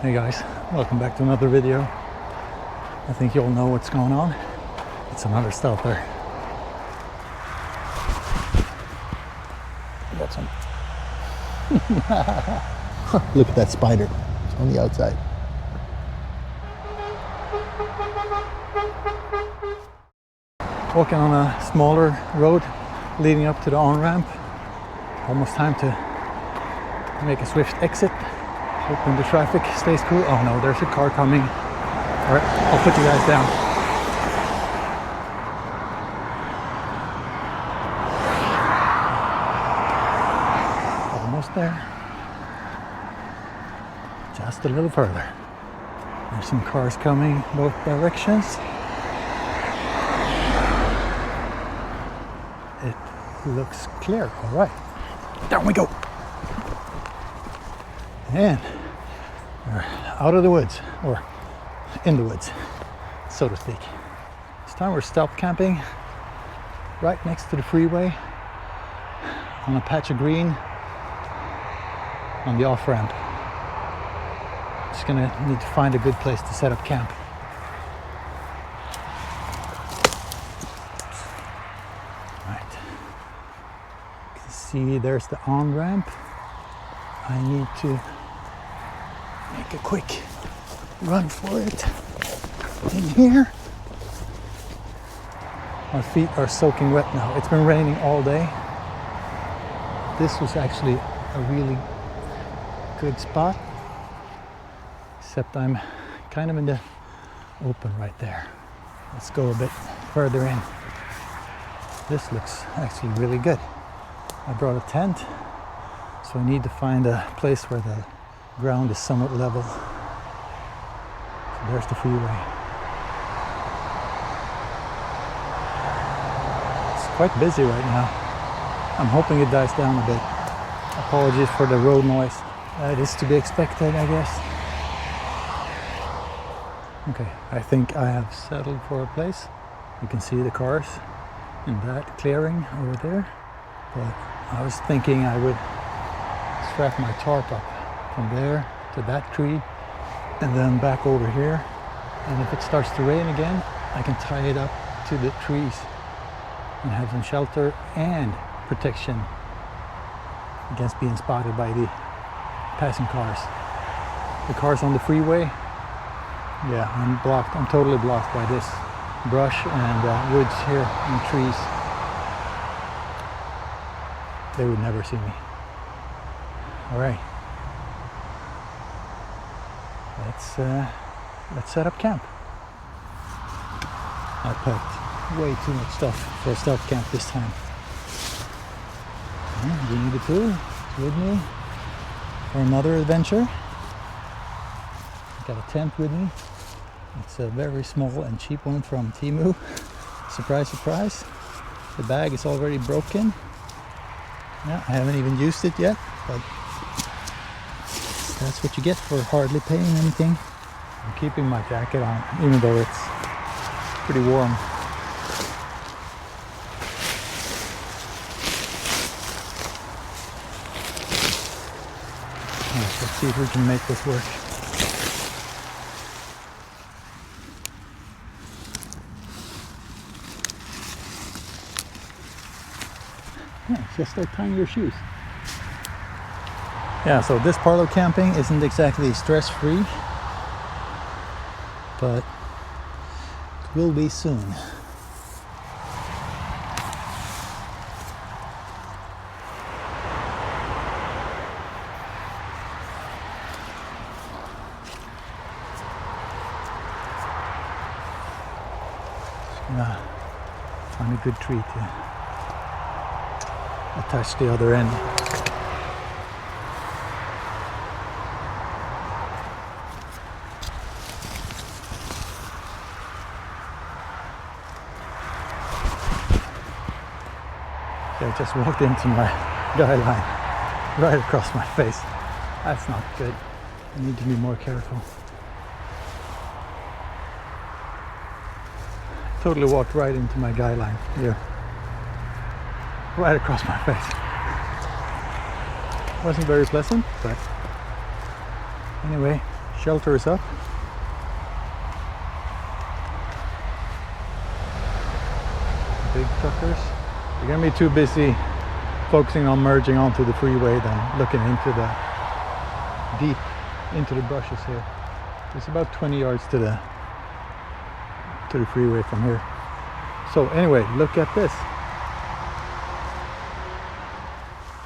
Hey guys, welcome back to another video. I think you all know what's going on. It's another stealther. I got some. Look at that spider. It's on the outside. Walking on a smaller road leading up to the on-ramp. Almost time to make a swift exit. Hoping the traffic stays cool. Oh no, there's a car coming. Alright, I'll put you guys down. Almost there. Just a little further. There's some cars coming both directions. It looks clear. Alright, down we go. And we're out of the woods, or in the woods, so to speak. This time we're stealth camping right next to the freeway on a patch of green on the off-ramp. Just gonna need to find a good place to set up camp. Right. You can see there's the on-ramp. I need to make a quick run for it in here. My feet are soaking wet now. It's been raining all day. This was actually a really good spot, except I'm kind of in the open right there. Let's go a bit further in. This looks actually really good. I brought a tent, so I need to find a place where the ground is somewhat level. So there's the freeway. It's quite busy right now. I'm hoping it dies down a bit. Apologies for the road noise. It is to be expected, I guess. Okay, I think I have settled for a place. You can see the cars in that clearing over there. But I was thinking I would strap my tarp up from there to that tree and then back over here, and if it starts to rain again I can tie it up to the trees and have some shelter and protection against being spotted by the passing cars. The cars on the freeway, yeah, I'm blocked. I'm totally blocked by this brush and woods here and trees. They would never see me. All right, let's set up camp. I packed way too much stuff for a stealth camp this time. Yeah, we need a tool with me for another adventure. I got a tent with me. It's a very small and cheap one from Temu. Surprise, surprise. The bag is already broken. Yeah, I haven't even used it yet, but that's what you get for hardly paying anything. I'm keeping my jacket on, even though it's pretty warm. Right, let's see if we can make this work. Yeah, it's just like tying your shoes. Yeah, so this part of camping isn't exactly stress-free, but it will be soon. Just gonna find a good tree to attach the other end. I just walked into my guy line right across my face. That's not good. I need to be more careful. Totally walked right into my guy line here. Right across my face. Wasn't very pleasant, but anyway, shelter is up. Big truckers. You're gonna be too busy focusing on merging onto the freeway than looking into the deep into the brushes here. It's about 20 yards to the freeway from here. So anyway, look at this.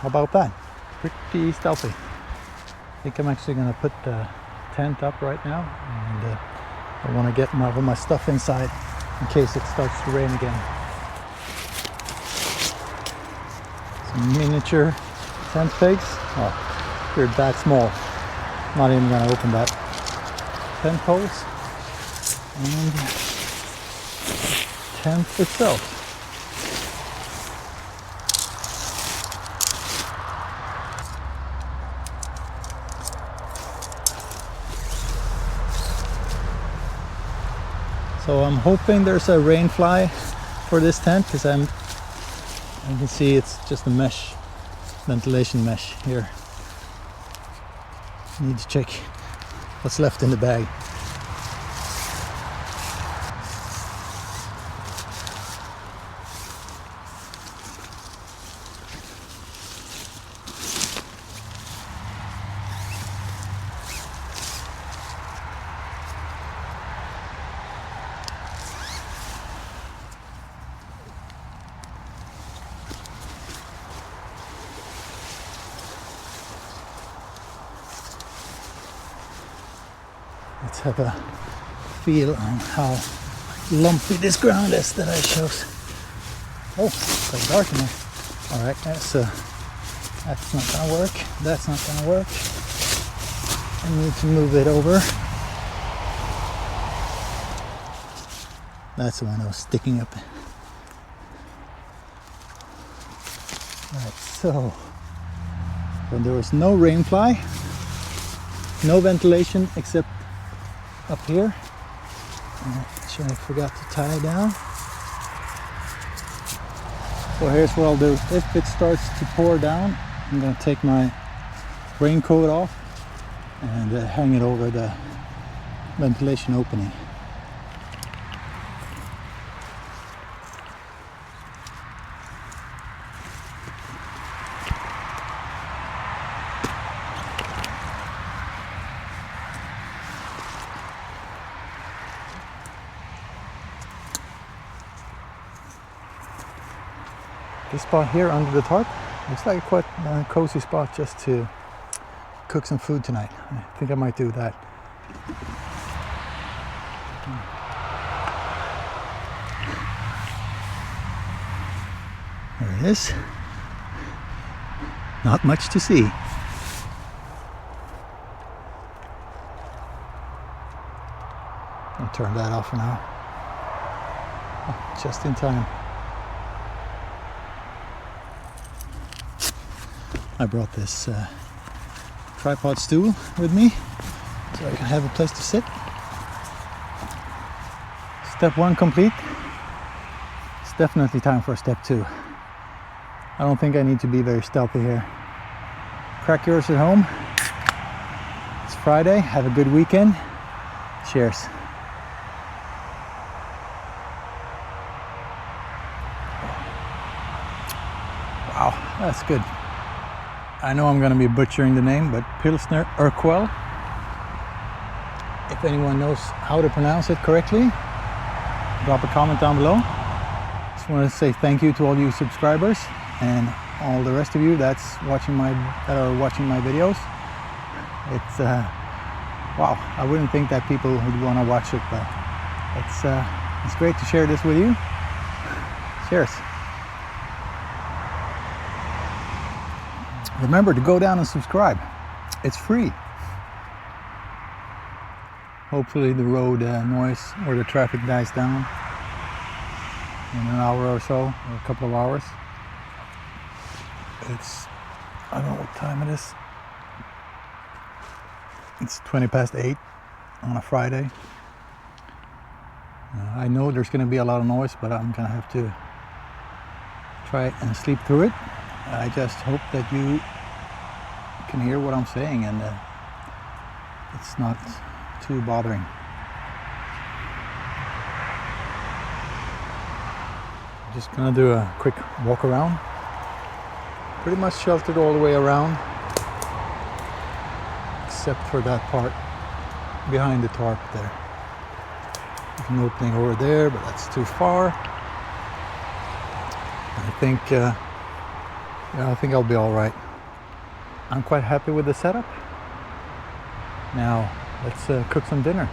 How about that? Pretty stealthy. I think I'm actually gonna put the tent up right now, and I want to get all of my stuff inside in case it starts to rain again. Some miniature tent pegs. Oh, they're that small. Not even gonna open that. Tent poles and tent itself. So I'm hoping there's a rain fly for this tent, because you can see it's just a mesh, ventilation mesh here. Need to check what's left in the bag. Let's have a feel on how lumpy this ground is that I chose. Oh, it's quite dark in here. Alright, that's not gonna work. That's not gonna work. I need to move it over. That's the one that was sticking up. Alright, so when there was no rain fly, no ventilation except up here, which I forgot to tie down. So here's what I'll do. If it starts to pour down, I'm going to take my raincoat off and hang it over the ventilation opening. This spot here under the tarp looks like a quite cozy spot just to cook some food tonight. I think I might do that. There it is. Not much to see. I'll turn that off for now. Oh, just in time. I brought this tripod stool with me so I can have a place to sit. Step 1 complete. It's definitely time for step 2. I don't think I need to be very stealthy here. Crack yours at home. It's Friday. Have a good weekend. Cheers. Wow, that's good. I know I'm going to be butchering the name, but Pilsner Urquell. If anyone knows how to pronounce it correctly, drop a comment down below. Just want to say thank you to all you subscribers and all the rest of you that are watching my videos. It's wow, I wouldn't think that people would want to watch it, but it's great to share this with you. Cheers. Remember to go down and subscribe. It's free. Hopefully the road noise or the traffic dies down in an hour or so, or a couple of hours. I don't know what time it is. It's 8:20 on a Friday. I know there's going to be a lot of noise, but I'm going to have to try and sleep through it. I just hope that you can hear what I'm saying, and it's not too bothering. Just gonna do a quick walk around. Pretty much sheltered all the way around, except for that part behind the tarp there. There's an opening over there, but that's too far. I think I'll be all right. I'm quite happy with the setup. Now let's cook some dinner.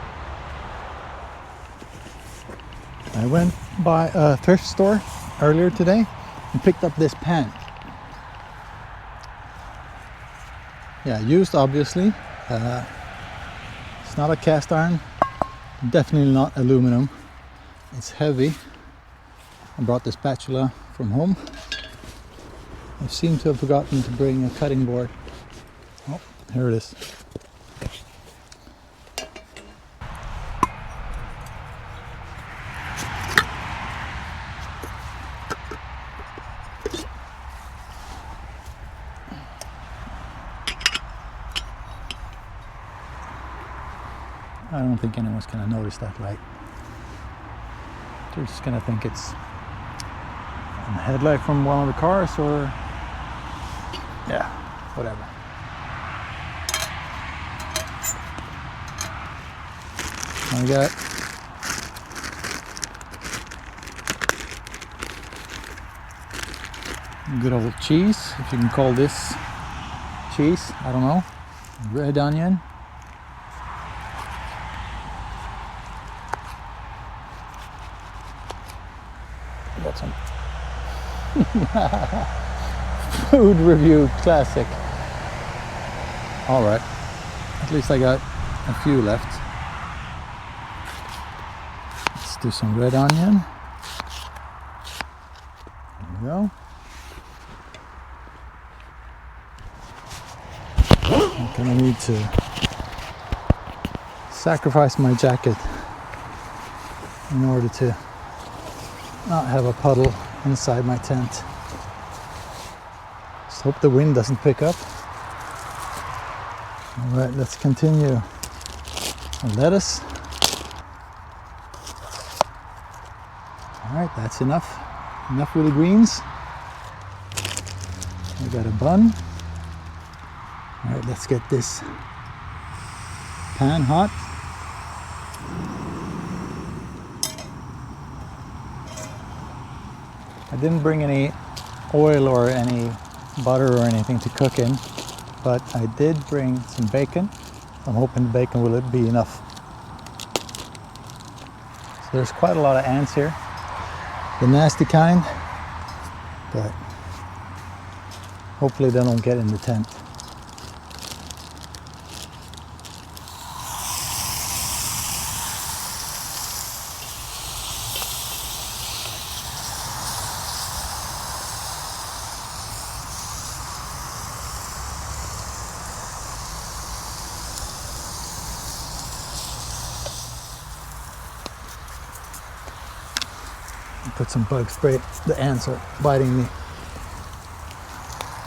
I went by a thrift store earlier today and picked up this pan. Yeah, used obviously. It's not a cast iron, definitely not aluminum. It's heavy. I brought the spatula from home. I seem to have forgotten to bring a cutting board. Oh, here it is. I don't think anyone's gonna notice that light. They're just gonna think it's a headlight from one of the cars, or yeah, whatever. I got good old cheese, if you can call this cheese, I don't know. Red onion. Got some food review classic. All right, at least I got a few left. Let's do some red onion. There we go. I'm gonna need to sacrifice my jacket in order to not have a puddle inside my tent. Just hope the wind doesn't pick up. All right, let's continue. Lettuce. All right, that's enough. Enough with the greens. I got a bun. All right, let's get this pan hot. I didn't bring any oil or any butter or anything to cook in, but I did bring some bacon. I'm hoping the bacon will be enough. So there's quite a lot of ants here, the nasty kind, but hopefully they don't get in the tent. Put some bug spray. The ants are biting me. I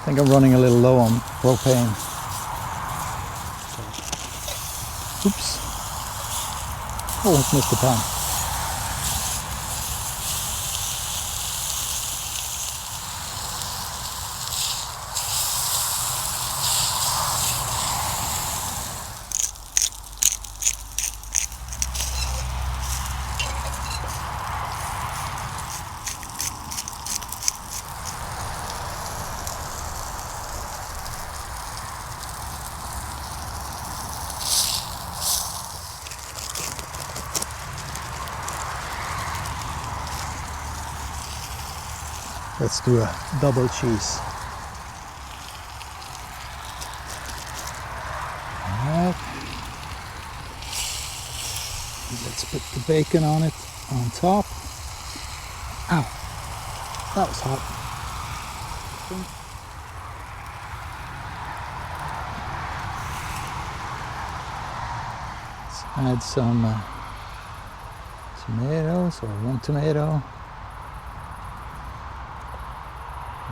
think I'm running a little low on propane. Oops. Almost missed the pan. Let's do a double cheese. Alright. Let's put the bacon on it on top. Ow! That was hot. Let's add some tomatoes, or one tomato.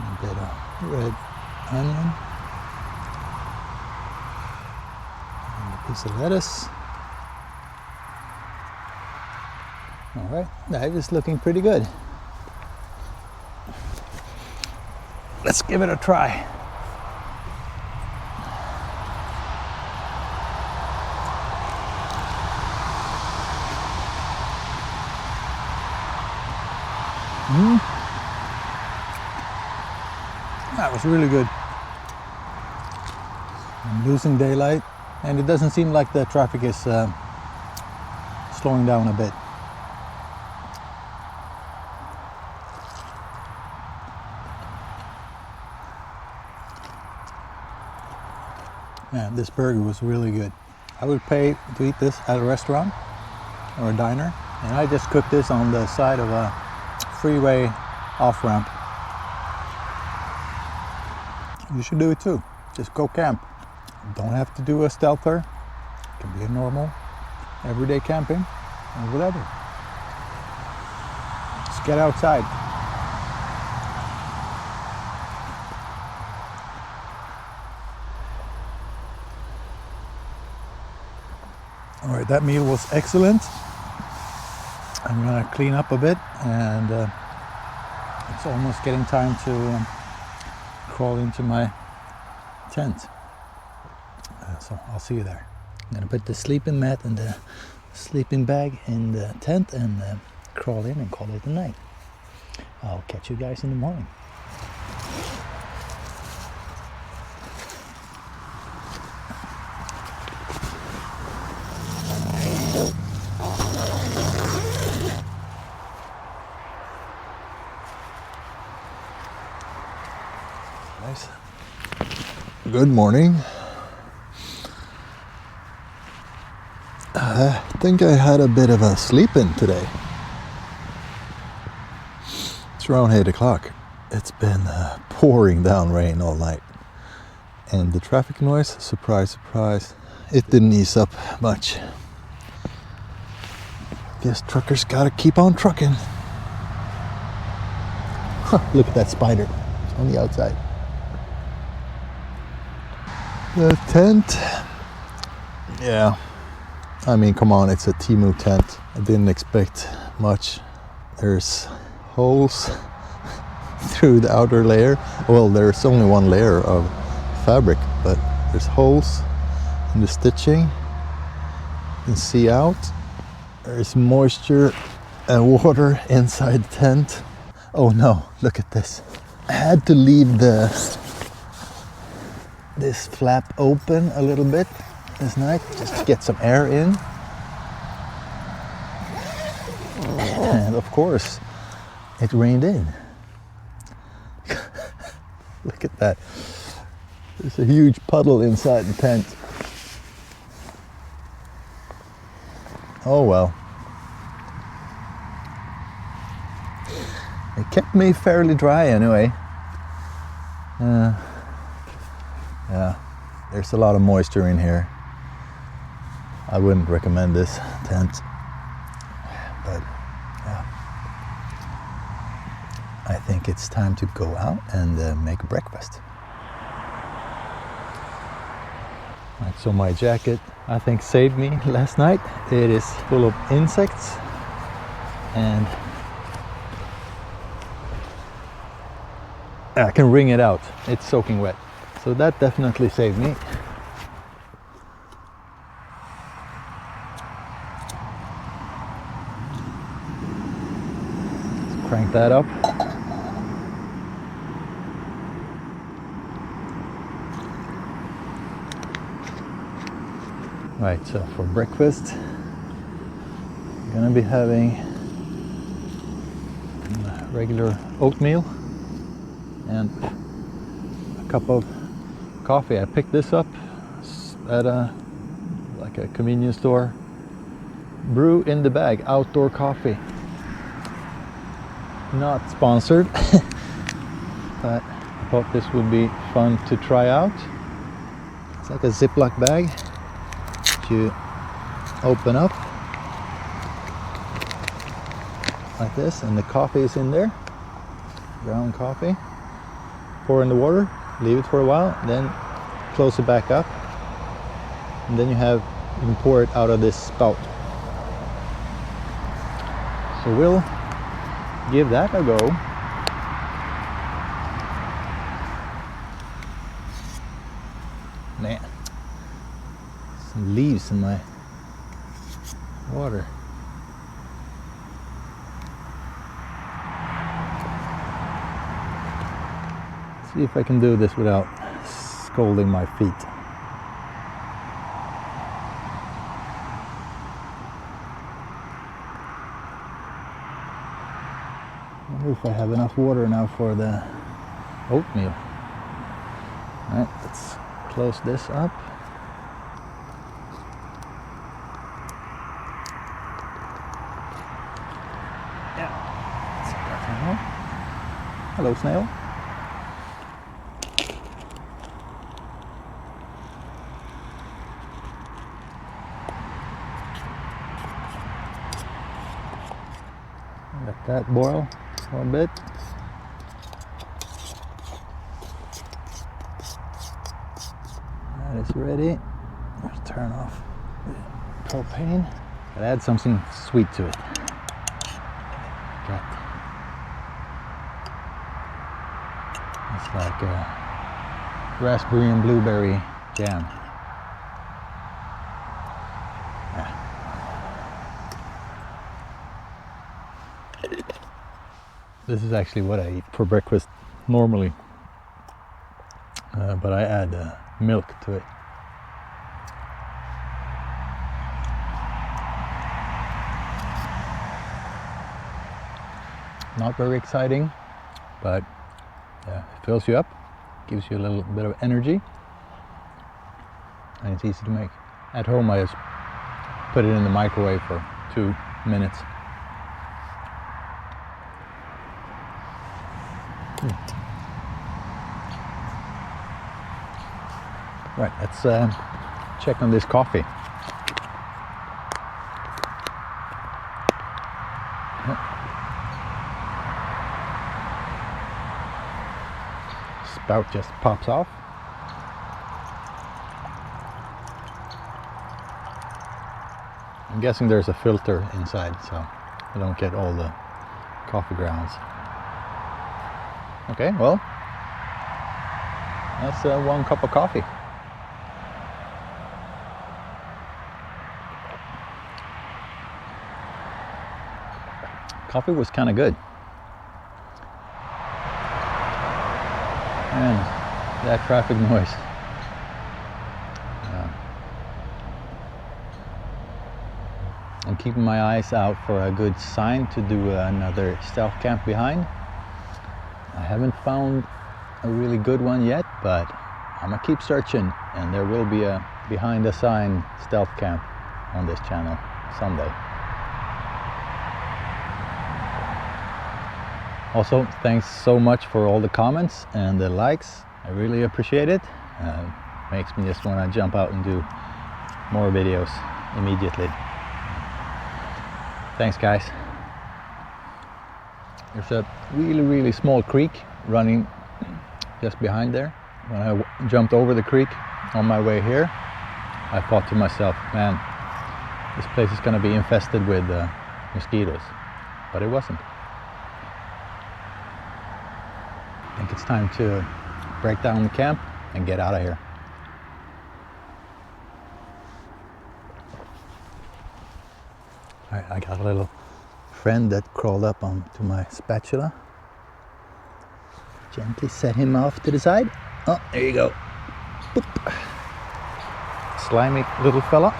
A bit of red onion. And the piece of lettuce. All right, that is looking pretty good. Let's give it a try. That was really good. I'm losing daylight, and it doesn't seem like the traffic is slowing down a bit. Yeah, this burger was really good. I would pay to eat this at a restaurant or a diner, and I just cooked this on the side of a freeway off-ramp. You should do it too. Just go camp. Don't have to do a stealther. It can be a normal, everyday camping or whatever. Just get outside. All right, that meal was excellent. I'm gonna clean up a bit, and it's almost getting time to crawl into my tent. So I'll see you there. I'm gonna put the sleeping mat and the sleeping bag in the tent and crawl in and call it a night. I'll catch you guys in the morning. Nice. Good morning. I think I had a bit of a sleep-in today. It's around 8 o'clock. It's been pouring down rain all night. And the traffic noise, surprise, surprise, it didn't ease up much. Guess truckers gotta keep on trucking. Huh, look at that spider. It's on the outside. The tent. Yeah. I mean, come on, it's a Temu tent. I didn't expect much. There's holes through the outer layer. Well, there's only one layer of fabric, but there's holes in the stitching. You can see out. There's moisture and water inside the tent. Oh no, look at this. I had to leave this flap open a little bit this night, just to get some air in. And of course, it rained in. Look at that. There's a huge puddle inside the tent. Oh well. It kept me fairly dry anyway. Yeah, there's a lot of moisture in here. I wouldn't recommend this tent, but yeah. I think it's time to go out and make breakfast. Right, so my jacket, I think, saved me last night. It is full of insects, and I can wring it out. It's soaking wet. So that definitely saved me. Let's crank that up. Right, so for breakfast, I'm gonna be having regular oatmeal and a cup of coffee. I picked this up at a convenience store. Brew in the bag, outdoor coffee. Not sponsored, but I thought this would be fun to try out. It's like a Ziploc bag that you open up like this, and the coffee is in there. Ground coffee. Pour in the water, leave it for a while, then close it back up, and then you have You can pour it out of this spout. So we'll give that a go. Man, some leaves in my water. See if I can do this without scalding my feet. I wonder if I have enough water now for the oatmeal. Alright, let's close this up. Yeah. Hello, snail. Let that boil for a bit. That is ready. Let's turn off the propane. Gotta add something sweet to it. It's like a raspberry and blueberry jam. This is actually what I eat for breakfast normally, but I add milk to it. Not very exciting, but yeah, it fills you up, gives you a little bit of energy, and it's easy to make. At home I just put it in the microwave for 2 minutes. Right, let's check on this coffee. Spout just pops off. I'm guessing there's a filter inside, so I don't get all the coffee grounds. Okay, well, that's 1 cup of coffee. Coffee was kind of good. And that traffic noise. I'm keeping my eyes out for a good sign to do another stealth camp behind. I haven't found a really good one yet, but I'm gonna keep searching, and there will be a behind the sign stealth camp on this channel someday. Also, thanks so much for all the comments and the likes. I really appreciate it. Makes me just want to jump out and do more videos immediately. Thanks, guys. There's a really small creek running just behind there. When I jumped over the creek on my way here, I thought to myself, man, this place is going to be infested with mosquitoes, but it wasn't. I think it's time to break down the camp and get out of here. All right, I got a little friend that crawled up onto my spatula. Gently set him off to the side. Oh, there you go. Boop. Slimy little fella.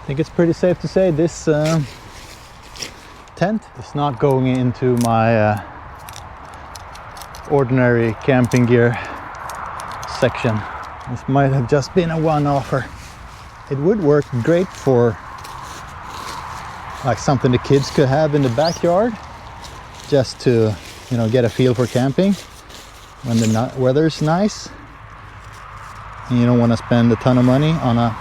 I think it's pretty safe to say this tent is not going into my ordinary camping gear section. This might have just been a one-offer. It would work great for like something the kids could have in the backyard, just to, you know, get a feel for camping when the weather's nice. and you don't want to spend a ton of money on a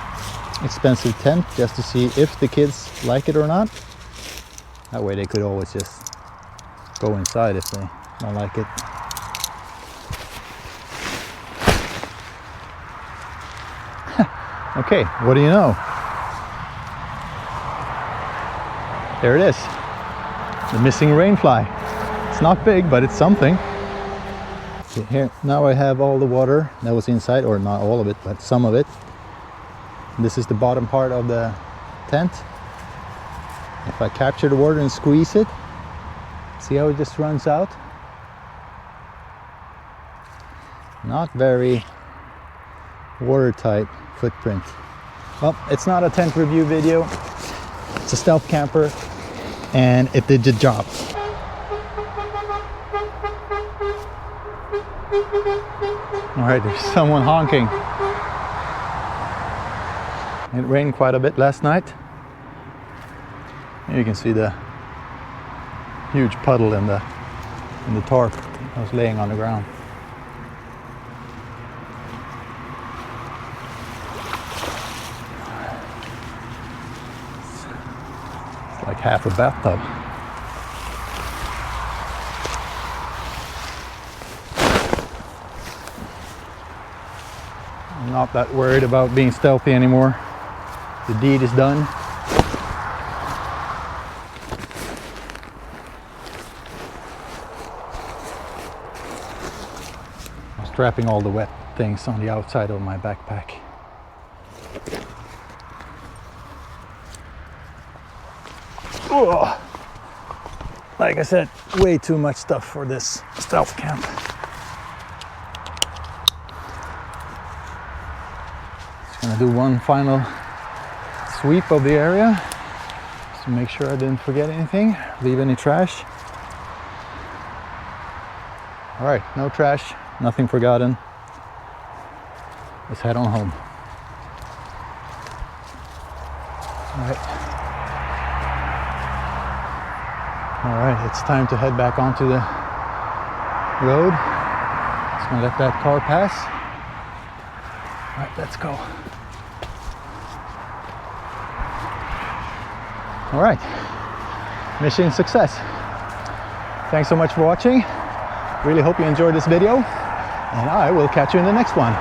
expensive tent just to see if the kids like it or not. That way they could always just go inside if they don't like it. Okay, what do you know? There it is. The missing rainfly. It's not big, but it's something. Okay, here, now I have all the water that was inside, or not all of it, but some of it. This is the bottom part of the tent. If I capture the water and squeeze it, see how it just runs out? Not very watertight footprint. Well, it's not a tent review video. It's a stealth camper, and it did the job. All right, there's someone honking. It rained quite a bit last night. You can see the huge puddle in the tarp that was laying on the ground. It's like half a bathtub. I'm not that worried about being stealthy anymore. The deed is done. I'm strapping all the wet things on the outside of my backpack. Oh, like I said, way too much stuff for this stealth camp. Just gonna do one final sweep of the area just to make sure I didn't forget anything, leave any trash. All right, no trash, nothing forgotten. Let's head on home. All right, it's time to head back onto the road. Just gonna let that car pass. All right, let's go. All right, mission success. Thanks so much for watching. Really hope you enjoyed this video, and I will catch you in the next one.